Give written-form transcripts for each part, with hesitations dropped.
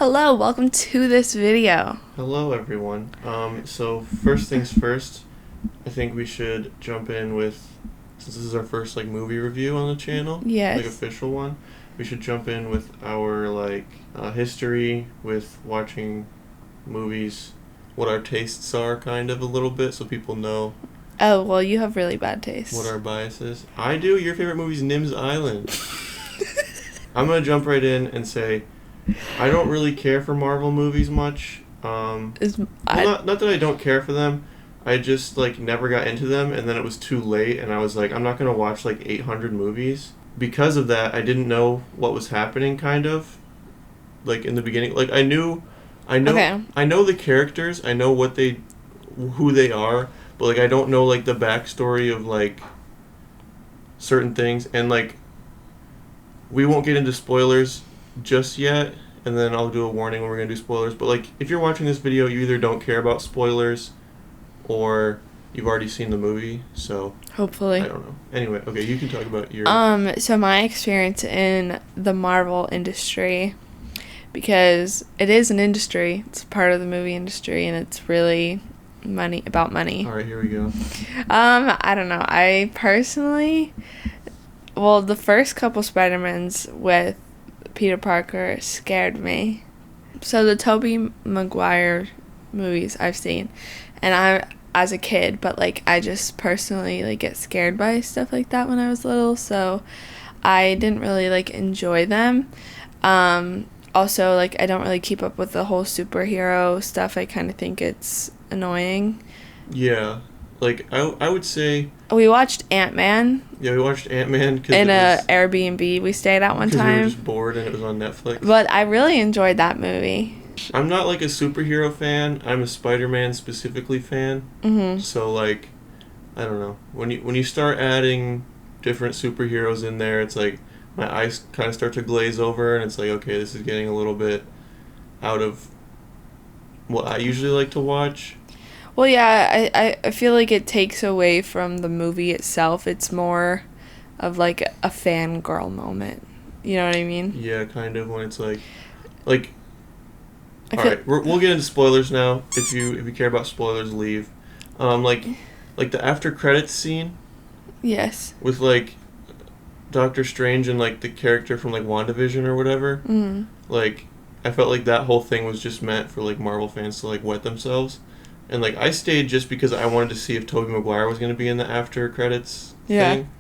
Hello, welcome to this video. Hello everyone. So first things first, I think we should jump in with, since this is our first movie review on the channel, Yes. Official one, we should jump in with our history with watching movies, what our tastes are kind of a little bit, so people know. Oh, well, you have really bad taste. What our bias is. I do. Your favorite movie is Nim's Island. I'm gonna jump right in and say, I don't really care for Marvel movies much. Not that I don't care for them. I just never got into them, and then it was too late, and I was like, I'm not gonna watch 800 movies. Because of that, I didn't know what was happening. Kind of, in the beginning, I know the characters. I know who they are, but I don't know the backstory of certain things, and we won't get into spoilers just yet, and then I'll do a warning when we're gonna do spoilers. But if you're watching this video, you either don't care about spoilers, or you've already seen the movie. So hopefully, I don't know. Anyway, okay, you can talk about your. So my experience in the Marvel industry, because it is an industry. It's part of the movie industry, and it's really about money. All right, here we go. I don't know. I personally, the first couple SpiderMans with Peter Parker scared me. So the Tobey Maguire movies I've seen, and I as a kid, but I just personally get scared by stuff like that when I was little, so I didn't really enjoy them. Also, I don't really keep up with the whole superhero stuff. I kind of think it's annoying. Yeah. I would say... We watched Ant-Man. Yeah, we watched Ant-Man. In a Airbnb we stayed at one time. Because we were just bored and it was on Netflix. But I really enjoyed that movie. I'm not a superhero fan. I'm a SpiderMan specifically fan. Mm-hmm. So I don't know. When you start adding different superheroes in there, it's my eyes kind of start to glaze over, and it's okay, this is getting a little bit out of what I usually like to watch. Well, yeah, I feel it takes away from the movie itself. It's more of a fangirl moment. You know what I mean? Yeah, kind of, when it's all right, we'll get into spoilers now. If you care about spoilers, leave. The after credits scene. Yes. With Doctor Strange and the character from WandaVision or whatever. Mm. I felt that whole thing was just meant for Marvel fans to wet themselves. And I stayed just because I wanted to see if Tobey Maguire was going to be in the after credits thing.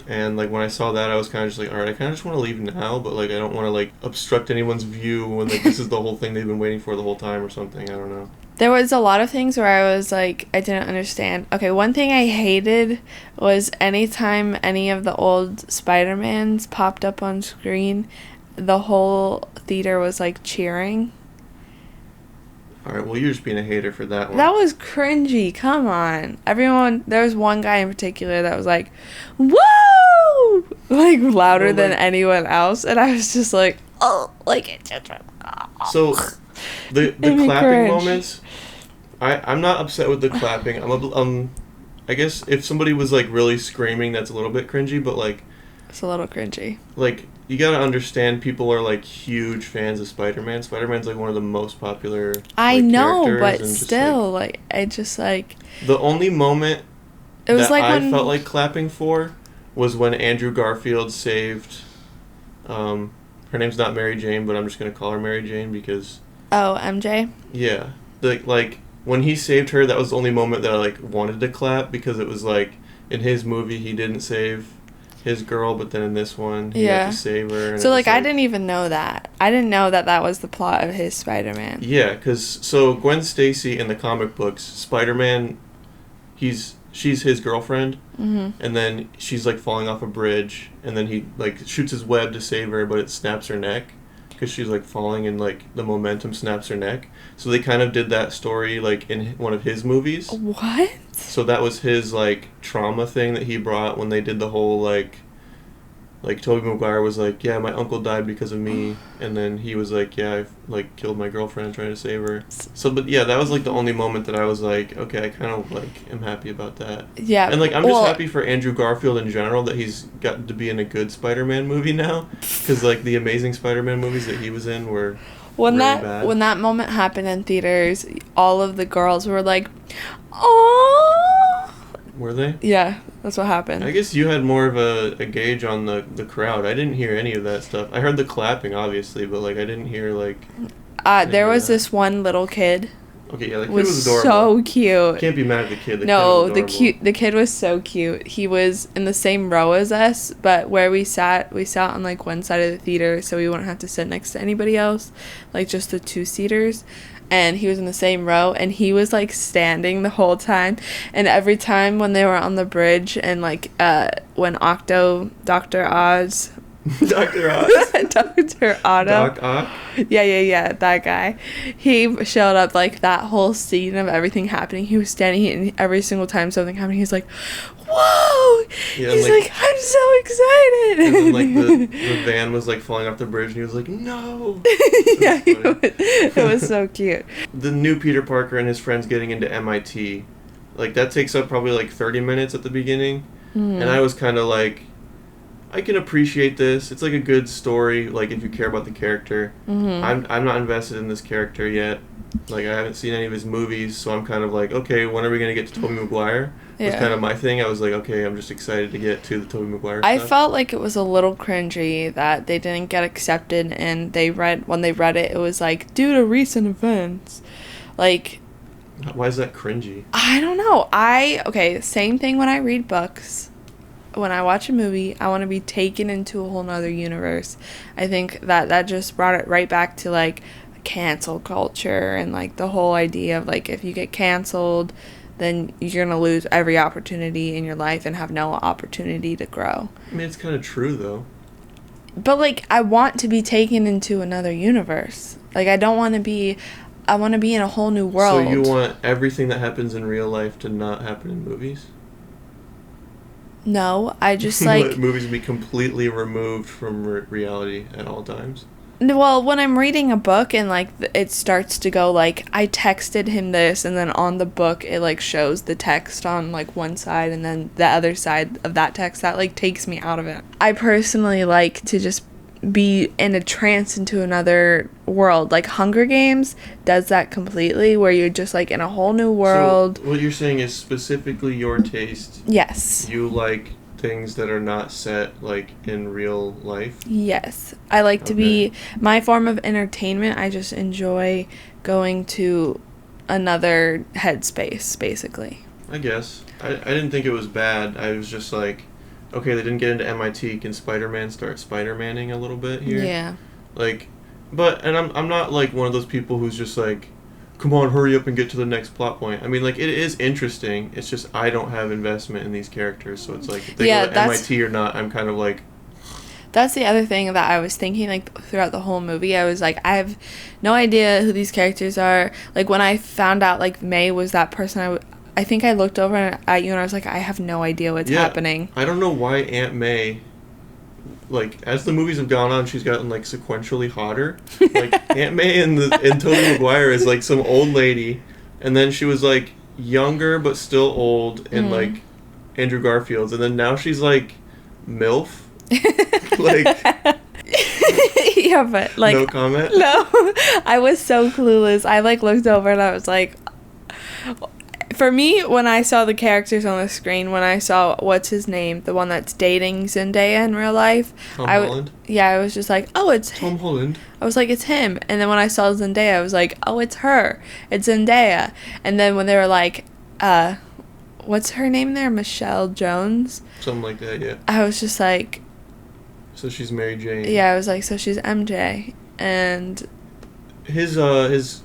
And when I saw that, I was kind of just all right, I kind of just want to leave now, but I don't want to obstruct anyone's view when this is the whole thing they've been waiting for the whole time or something. I don't know. There was a lot of things where I was I didn't understand. Okay, one thing I hated was anytime any of the old Spider-Mans popped up on screen, the whole theater was cheering. All right, well, you're just being a hater for that one. That was cringy. Come on. Everyone, there was one guy in particular that was woo! Louder than anyone else. And I was just oh, it just... So, the clapping moments, I'm not upset with the clapping. I guess if somebody was really screaming, that's a little bit cringy, but it's a little cringy. You gotta understand, people are huge fans of Spider-Man. Spider-Man's one of the most popular I know, characters, but still, I just the only moment it was that I when... felt clapping for was when Andrew Garfield saved her name's not Mary Jane, but I'm just gonna call her Mary Jane because... Oh, MJ? Yeah. When he saved her, that was the only moment that I wanted to clap, because it was in his movie he didn't save his girl, but then in this one he had to save her. And so I didn't even know that. I didn't know that was the plot of his Spider-Man. Yeah, because Gwen Stacy in the comic books, Spider-Man, she's his girlfriend, mm-hmm. and then she's falling off a bridge, and then he shoots his web to save her, but it snaps her neck because she's falling, and the momentum snaps her neck. So they kind of did that story in one of his movies. What? So that was his trauma thing that he brought when they did the whole Tobey Maguire was yeah, my uncle died because of me, and then he was yeah, I killed my girlfriend trying to save her. So, but yeah, that was the only moment that I was okay, I kind of am happy about that. Yeah. And I'm just happy for Andrew Garfield in general that he's gotten to be in a good Spider-Man movie now, because the Amazing Spider-Man movies that he was in were... When really that bad. when that moment happened in theaters, all of the girls were like, "Oh." Were they? Yeah, that's what happened. I guess you had more of a gauge on the crowd. I didn't hear any of that stuff. I heard the clapping, obviously, but like I didn't hear like. There was this one little kid. Okay, yeah, the kid was was adorable. so cute. Can't be mad at the kid. The kid was so cute. He was in the same row as us, but where we sat on like one side of the theater, so we wouldn't have to sit next to anybody else, like just the two-seaters. And he was in the same row, and he was like standing the whole time. And every time when they were on the bridge, and like when Dr. Oz. Dr. Oz. Dr. Otto. Doc Ock. Yeah, that guy. He showed up like that whole scene of everything happening. He was standing, and every single time something happened, he's like, "Whoa!" Yeah, he's like, "I'm so excited." And then like the van was like falling off the bridge, and he was like, "No!" Yeah, it was so cute. The new Peter Parker and his friends getting into MIT, like that takes up probably like 30 minutes at the beginning, and I was kind of like, I can appreciate this. It's like a good story, like if you care about the character. I'm not invested in this character yet. Like I haven't seen any of his movies, so I'm kind of like, okay, when are we gonna get to Tobey Maguire? Was kind of my thing. I was like, okay, I'm just excited to get to the Tobey Maguire I stuff. felt like it was a little cringy that they didn't get accepted, and when they read it, it was like, due to recent events. Like, why is that cringy? I don't know. Same thing when I read books. When I watch a movie, I want to be taken into a whole nother universe. I think that just brought it right back to like cancel culture and like the whole idea of like if you get canceled, then you're gonna lose every opportunity in your life and have no opportunity to grow. I mean, it's kind of true though. But like I want to be taken into another universe. Like I want to be in a whole new world. So you want everything that happens in real life to not happen in movies? No, I just like movies be completely removed from reality at all times. Well, when I'm reading a book and like it starts to go like I texted him this, and then on the book it like shows the text on like one side and then the other side of that text, that like takes me out of it. I personally like to just be in a trance into another world. Like Hunger Games does that completely, where you're just like in a whole new world. So what you're saying is specifically your taste. Yes. You like things that are not set like in real life. Yes. I like to be my form of entertainment. I just enjoy going to another headspace, basically. I guess. I didn't think it was bad. I was just like, okay, they didn't get into MIT. Can Spider-Man start Spider-Manning a little bit here? Yeah. Like, and I'm not like one of those people who's just like, come on, hurry up and get to the next plot point. I mean, like, it is interesting. It's just I don't have investment in these characters, so it's like if they go to MIT or not, I'm kind of like. That's the other thing that I was thinking, like, throughout the whole movie. I was like, I have no idea who these characters are. Like, when I found out, like, May was that person, I think I looked over at you and I was like, I have no idea what's happening. I don't know why Aunt May, like, as the movies have gone on, she's gotten, like, sequentially hotter. Like, Aunt May in Tobey Maguire is, like, some old lady, and then she was, like, younger but still old in, like, Andrew Garfield's, and then now she's, like, MILF. Like... Yeah, but, like... No comment? No. I was so clueless. I, like, looked over and I was like... For me, when I saw the characters on the screen, when I saw, what's his name, the one that's dating Zendaya in real life. Tom Holland? Yeah, I was just like, oh, it's Tom Holland. I was like, it's him. And then when I saw Zendaya, I was like, oh, it's her. It's Zendaya. And then when they were like, what's her name there? Michelle Jones? Something like that, yeah. I was just like... So she's Mary Jane. Yeah, I was like, so she's MJ. And... His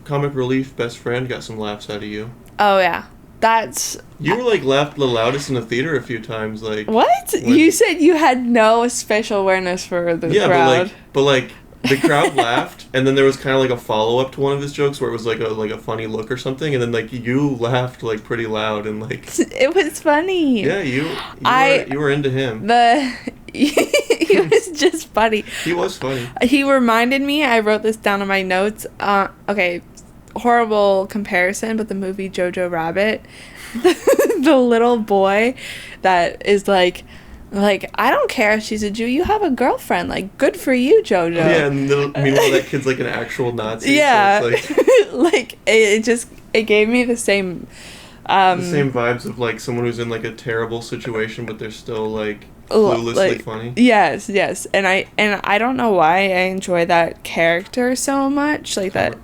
comic relief best friend got some laughs out of you. Oh, yeah. That's... You were, like, laughed the loudest in the theater a few times, like... What? You said you had no spatial awareness for the crowd. Yeah, but the crowd laughed, and then there was kind of, like, a follow-up to one of his jokes where it was, like a funny look or something, and then, like, you laughed, like, pretty loud, and, like... It was funny. Yeah, you were into him. He was just funny. He was funny. He reminded me, I wrote this down in my notes, okay... horrible comparison, but the movie JoJo Rabbit, the little boy that is like, Like, I don't care if she's a Jew. You have a girlfriend. Like, good for you, JoJo. Yeah, and meanwhile that kid's like an actual Nazi. Yeah. So it's like, it gave me the same... the same vibes of, like, someone who's in, like, a terrible situation, but they're still, like, cluelessly funny. Yes. And I don't know why I enjoy that character so much. Like, that...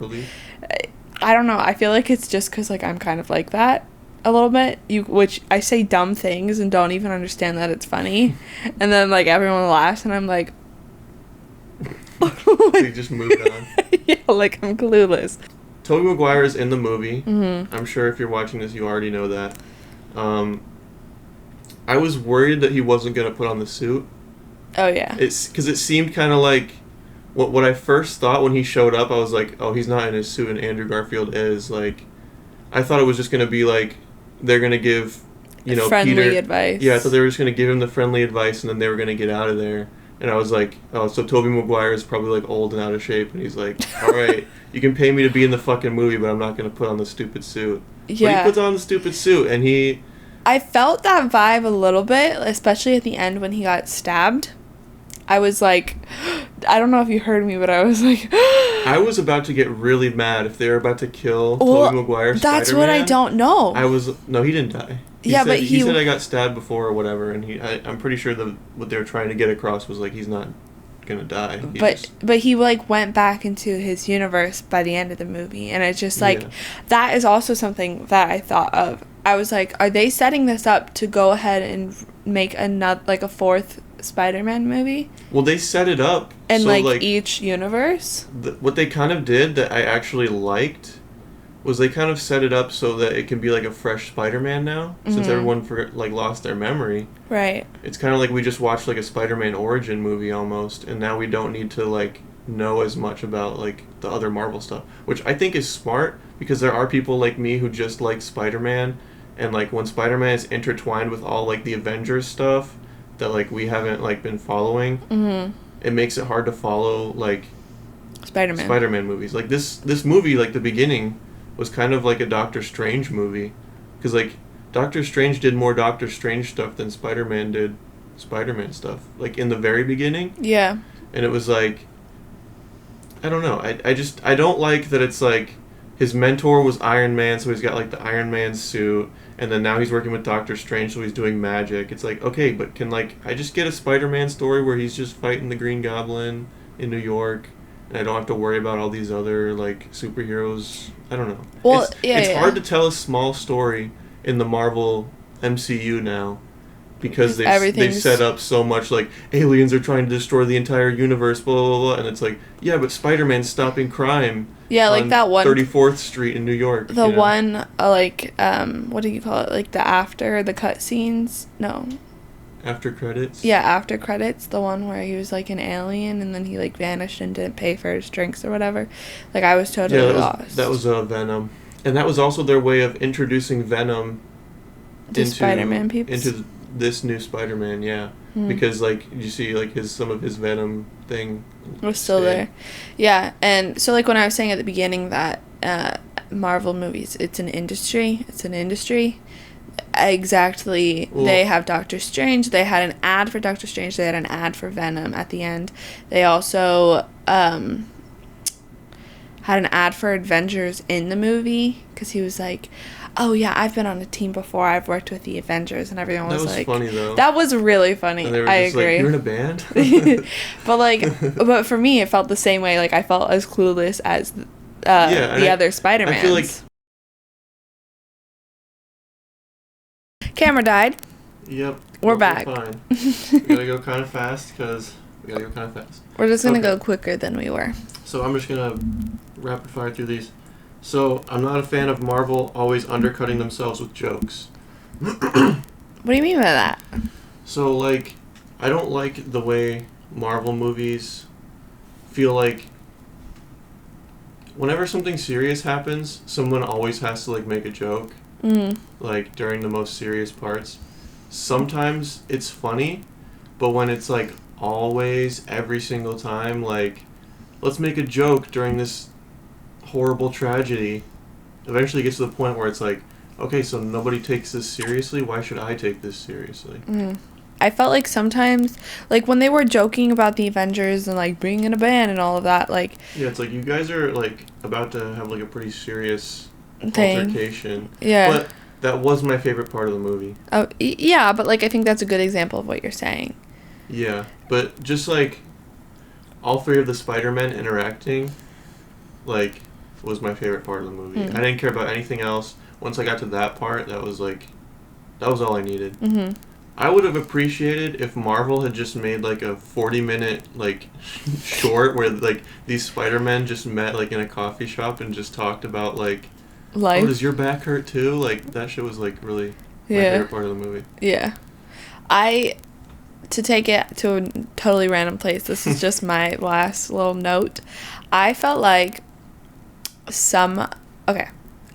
I don't know. I feel like it's just because, like, I'm kind of like that a little bit. Which I say dumb things and don't even understand that it's funny. And then, like, everyone laughs and I'm like... You just moved on. Yeah, like, I'm clueless. Tobey Maguire is in the movie. Mm-hmm. I'm sure if you're watching this, you already know that. I was worried that he wasn't going to put on the suit. Oh, yeah. Because it seemed kind of like... What I first thought when he showed up, I was like, oh, he's not in his suit and Andrew Garfield is. Like, I thought it was just going to be like, they're going to give, friendly Peter... advice. Yeah, I thought they were just going to give him the friendly advice and then they were going to get out of there. And I was like, oh, so Tobey Maguire is probably, like, old and out of shape. And he's like, all right, you can pay me to be in the fucking movie, but I'm not going to put on the stupid suit. Yeah. But he puts on the stupid suit, and he... I felt that vibe a little bit, especially at the end when he got stabbed. I was like... I don't know if you heard me, but I was like... I was about to get really mad if they were about to kill Tobey Maguire, that's Spider-Man. What I don't know. No, he didn't die. He said I got stabbed before or whatever, and I'm pretty sure what they were trying to get across was, like, he's not gonna die. But he, like, went back into his universe by the end of the movie, and it's just, like, that is also something that I thought of. I was like, are they setting this up to go ahead and make another, like, a fourth Spider-Man movie? Well, they set it up. And, so, like, each universe? What they kind of did that I actually liked was they kind of set it up so that it can be like a fresh Spider-Man now, since everyone lost their memory. Right. It's kind of like we just watched like a Spider-Man origin movie almost, and now we don't need to like know as much about like the other Marvel stuff, which I think is smart because there are people like me who just like Spider-Man, and like when Spider-Man is intertwined with all like the Avengers stuff that like we haven't like been following, it makes it hard to follow like Spider-Man movies. Like this movie, like the beginning was kind of like a Doctor Strange movie. Because, like, Doctor Strange did more Doctor Strange stuff than Spider-Man did Spider-Man stuff. Like, in the very beginning. Yeah. And it was like... I don't know. I don't like that it's like... His mentor was Iron Man, so he's got, like, the Iron Man suit. And then now he's working with Doctor Strange, so he's doing magic. It's like, okay, but can, like... I just get a Spider-Man story where he's just fighting the Green Goblin in New York... And I don't have to worry about all these other, like, superheroes. I don't know. Well, it's hard to tell a small story in the Marvel MCU now. Because they've set up so much, like, aliens are trying to destroy the entire universe, blah, blah, blah. And it's like, yeah, but Spider-Man's stopping crime. Yeah, like that one... 34th Street in New York. The one, what do you call it? Like, the cut scenes? No. After credits? Yeah, after credits. The one where he was, like, an alien and then he, like, vanished and didn't pay for his drinks or whatever. Like, I was totally lost. That was Venom. And that was also their way of introducing Venom into Spider-Man people. Into this new Spider-Man, yeah. Because, like, you see, like, some of his Venom thing was still there. Yeah, and so, like, when I was saying at the beginning that Marvel movies, it's an industry. Exactly. Well, they have Doctor Strange. They had an ad for Doctor Strange. They had an ad for Venom at the end. They also had an ad for Avengers in the movie because he was like, oh yeah, I've been on a team before. I've worked with the Avengers, and everyone was like... That was funny, though. That was really funny. And they were I just agree. Like, you're in a band? but for me, it felt the same way. Like, I felt as clueless as the other Spider-Mans. I feel like... Camera died. Yep. We're back. Fine. We gotta go kind of fast because we gotta go kind of fast. We're just gonna go quicker than we were. So I'm just gonna rapid fire through these. So I'm not a fan of Marvel always undercutting themselves with jokes. What do you mean by that? So like, I don't like the way Marvel movies feel like whenever something serious happens, someone always has to like make a joke. Like during the most serious parts. Sometimes it's funny, but when it's like always every single time, like let's make a joke during this horrible tragedy, eventually it gets to the point where it's like, okay, so nobody takes this seriously, why should I take this seriously? I felt like sometimes, like, when they were joking about the Avengers and, like, bringing in a band and all of that, like... Yeah, it's like, you guys are, like, about to have, like, a pretty serious thing. Altercation. Yeah. But that was my favorite part of the movie. Oh, yeah, but, like, I think that's a good example of what you're saying. Yeah, but just, like, all three of the Spider-Men interacting, like, was my favorite part of the movie. I didn't care about anything else. Once I got to that part, that was, like, that was all I needed. Mm-hmm. I would have appreciated if Marvel had just made, like, a 40-minute, like, short where, like, these Spider-Men just met, like, in a coffee shop and just talked about, like, life. Oh, does your back hurt too? Like, that shit was, like, really my favorite part of the movie. Yeah. To take it to a totally random place, this is just my last little note. I felt like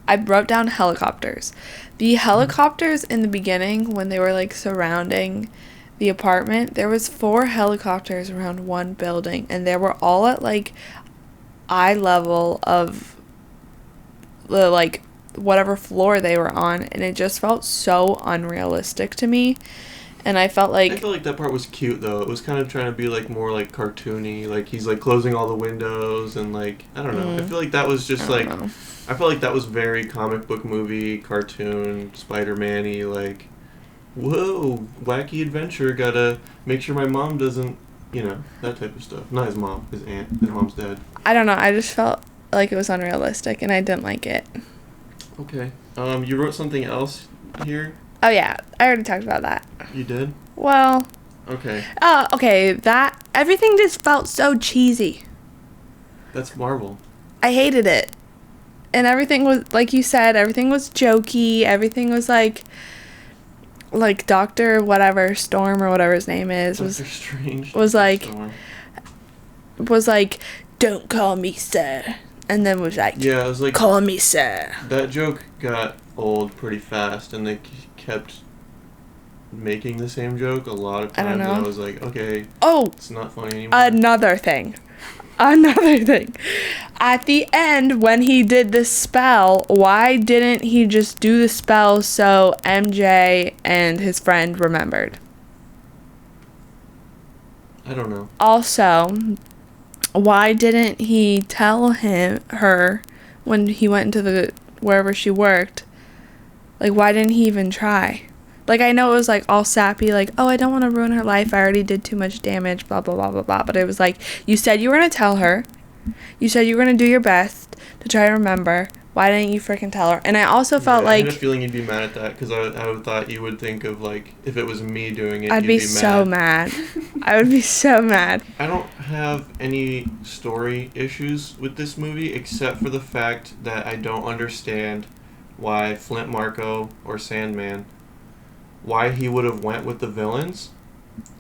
I wrote down helicopters. The helicopters in the beginning, when they were, like, surrounding the apartment, there was 4 helicopters around one building, and they were all at, like, eye level of the, like, whatever floor they were on, and it just felt so unrealistic to me. And I felt like that part was cute, though. It was kind of trying to be, like, more, like, cartoony. Like, he's, like, closing all the windows and, like, I don't know. I feel like that was just, like... I felt like that was very comic book movie, cartoon, Spider-Man-y, like... Whoa, wacky adventure, gotta make sure my mom doesn't... You know, that type of stuff. Not his mom, his aunt. His mom's dead. I don't know. I just felt like it was unrealistic, and I didn't like it. Okay. You wrote something else here? Oh, yeah. I already talked about that. You did? Well... Okay. Okay. Everything just felt so cheesy. That's Marvel. I hated it. And everything was, like you said, everything was jokey. Everything was, like Dr. whatever, Storm or whatever his name is. Dr. Strange. Was like, don't call me sir. And then was like, yeah, it was like, call me sir. That joke got old pretty fast, and they kept making the same joke a lot of times. I don't know. And I was like, okay, it's not funny anymore. Another thing. At the end, when he did the spell, why didn't he just do the spell so MJ and his friend remembered? I don't know. Also, why didn't he tell her when he went into wherever she worked? Like, why didn't he even try? Like, I know it was, like, all sappy, like, oh, I don't want to ruin her life. I already did too much damage, blah, blah, blah, blah, blah. But it was like, you said you were going to tell her. You said you were going to do your best to try to remember. Why didn't you freaking tell her? And I also felt like... I had a feeling you'd be mad at that, because I thought you would think of, like, if it was me doing it, I'd be so mad. I would be so mad. I don't have any story issues with this movie, except for the fact that I don't understand why Flint Marko or Sandman... why he would have went with the villains,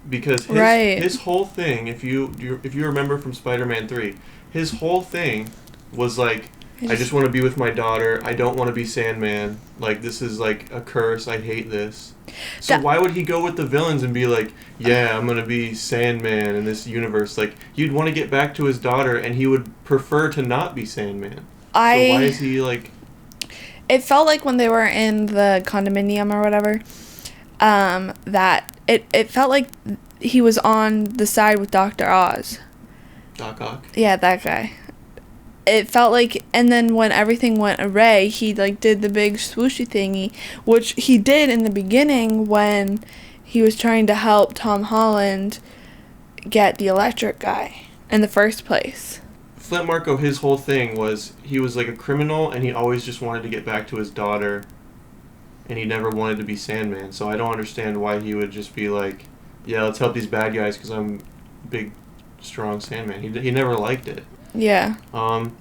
because his whole thing, if you remember from Spider-Man 3, his whole thing was like, I just want to be with my daughter, I don't want to be Sandman, like, this is like a curse, I hate this. So why would he go with the villains and be like, yeah, I'm going to be Sandman in this universe? Like, you'd want to get back to his daughter, and he would prefer to not be Sandman. So why is he like... It felt like when they were in the condominium or whatever, that it felt like he was on the side with Dr. Oz. Doc Ock? Yeah, that guy. It felt like, and then when everything went awry, he, like, did the big swooshy thingy, which he did in the beginning when he was trying to help Tom Holland get the electric guy in the first place. Flint Marko, his whole thing was, he was like a criminal, and he always just wanted to get back to his daughter, and he never wanted to be Sandman, so I don't understand why he would just be like, yeah, let's help these bad guys because I'm big, strong Sandman. He never liked it. Yeah. And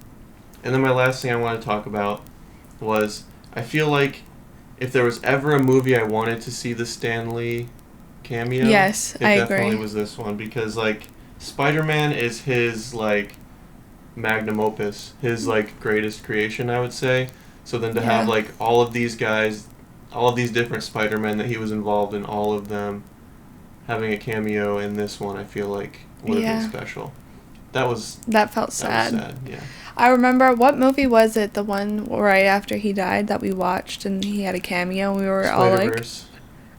then my last thing I want to talk about was, I feel like if there was ever a movie I wanted to see the Stan Lee cameo, yes, I agree. It definitely was this one, because, like, Spider-Man is his, like, magnum opus, his, like, greatest creation, I would say. So then to have, like, all of these guys, all of these different Spider-Men that he was involved in, all of them having a cameo in this one, I feel like would have been special. That felt sad. Was sad, yeah. I remember, what movie was it? The one right after he died that we watched, and he had a cameo. We were all like,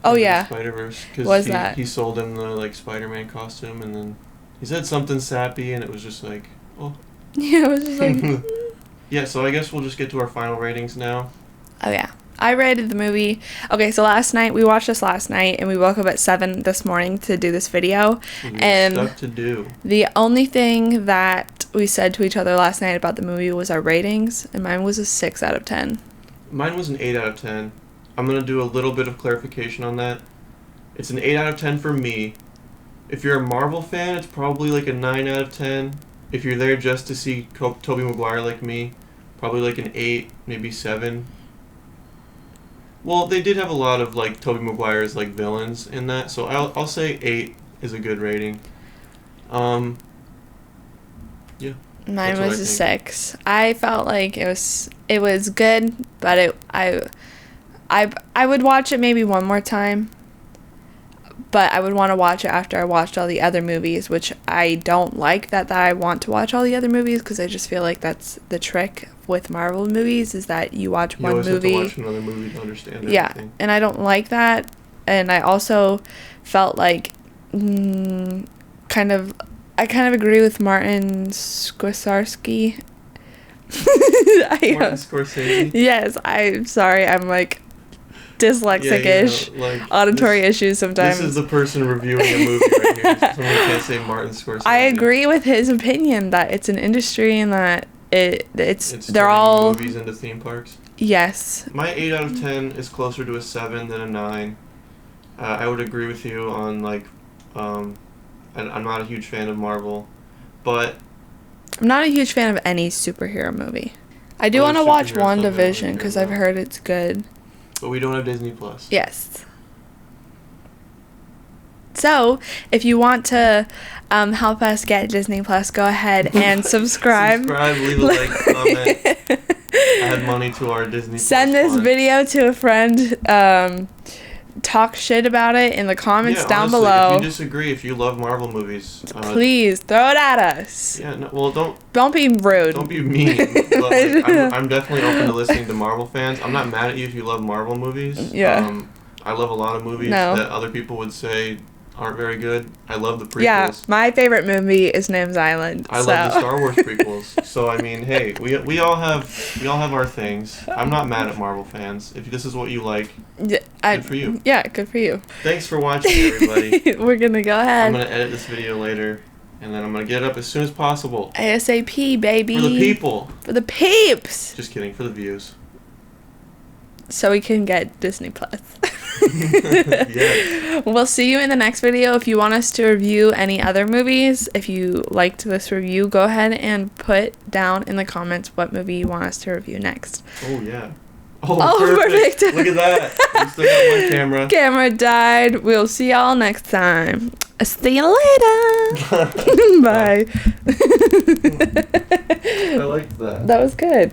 Oh, yeah. Spider-Verse. What's that? He sold him the, like, Spider-Man costume, and then he said something sappy, and it was just like, oh. Yeah, it was just like... Yeah, so I guess we'll just get to our final ratings now. Oh, yeah. I rated the movie. Okay, so we watched this last night, and we woke up at 7 this morning to do this video. And stuff to do. The only thing that we said to each other last night about the movie was our ratings, and mine was a 6 out of 10. Mine was an 8 out of 10. I'm going to do a little bit of clarification on that. It's an 8 out of 10 for me. If you're a Marvel fan, it's probably like a 9 out of 10. If you're there just to see Tobey Maguire like me, probably like an 8, maybe 7. Well, they did have a lot of, like, Tobey Maguire's, like, villains in that, so I'll say 8 is a good rating. Yeah. Mine was a 6. I felt like it was good, but I would watch it maybe one more time, but I would want to watch it after I watched all the other movies, which I don't like that I want to watch all the other movies, because I just feel like that's the trick with Marvel movies, is that you watch one movie. You always have to watch another movie to understand everything. Yeah, and I don't like that, and I also felt like I kind of agree with Martin Scorsese. Martin Scorsese? Yes, I'm sorry, I'm like dyslexic-ish, auditory issues sometimes. This is the person reviewing a movie right here. Someone can't say Martin Scorsese. I agree with his opinion that it's an industry and that it's they're turning all movies into theme parks. Yes. My 8 out of 10 is closer to a 7 than a 9. I would agree with you on, like, I'm not a huge fan of Marvel, but I'm not a huge fan of any superhero movie. I do want to watch WandaVision because I've heard it's good. But we don't have Disney Plus. Yes. So, if you want to help us get Disney Plus, go ahead and subscribe. Subscribe, leave a like, comment, add money to our Disney Send Plus this fund. video to a friend. Talk shit about it in the comments down honestly, below. If you disagree, if you love Marvel movies, please throw it at us. Yeah, no, well, don't be rude. Don't be mean. But, like, I'm definitely open to listening to Marvel fans. I'm not mad at you if you love Marvel movies. Yeah. I love a lot of movies that other people would say aren't very good. I love the prequels. Yeah, my favorite movie is Nim's Island. I love the Star Wars prequels. So I mean, hey, we all have our things. I'm not mad at Marvel fans. If this is what you like, good for you. Yeah, good for you. Thanks for watching, everybody. We're gonna go ahead. I'm gonna edit this video later, and then I'm gonna get it up as soon as possible. ASAP, baby. For the people. For the peeps. Just kidding. For the views. So we can get Disney Plus. Yeah. We'll see you in the next video. If you want us to review any other movies, if you liked this review, go ahead and put down in the comments what movie you want us to review next. Oh, yeah. Oh, perfect. Look at that. We still got one camera. Camera died. We'll see y'all next time. See you later. Bye. I liked that. That was good.